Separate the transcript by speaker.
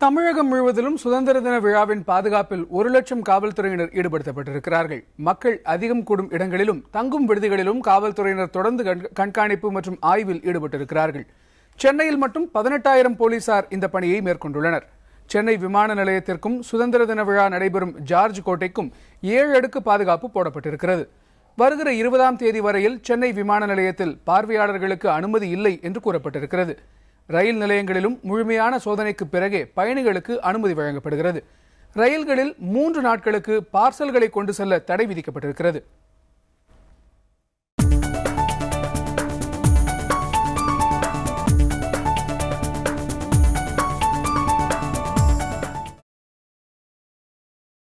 Speaker 1: தமிழகம் முழுவதிலும் சுதந்திர தின விழாவின் பாதுகாப்பில் 1 லட்சம் காவல்துறையினர் ஈடுபடுத்தப்பட்டிருக்கிறார்கள். மக்கள் அதிகம் கூடும் இடங்களிலும் தங்கும் விடுதிகளிலும் காவல்துறையினர் தொடர்ந்து கண்காணிப்பு மற்றும் ஆய்வில் ஈடுபட்டிருக்கிறார்கள். சென்னையில் மட்டும் 18,000 போலீசார் இந்த பணியை மேற்கொண்டுள்ளனர். சென்னை விமான நிலையத்திற்கும் சுதந்திர தின விழா நடைபெறும் ஜார்ஜ் கோட்டைக்கும் 7 அடுக்கு பாதுகாப்பு போடப்பட்டிருக்கிறது. வருகிற 20ஆம் தேதி வரையில் சென்னை விமான நிலையத்தில் பார்வையாளர்களுக்கு அனுமதி இல்லை என்று கூறப்பட்டிருக்கிறது. ரயில் நிலையங்களிலும் முழுமையான சோதனைக்கு பிறகே பயணிகளுக்கு அனுமதி வழங்கப்படுகிறது. ரயில்களில் 3 நாட்களுக்கு பார்சல்களை கொண்டு செல்ல தடை விதிக்கப்பட்டிருக்கிறது.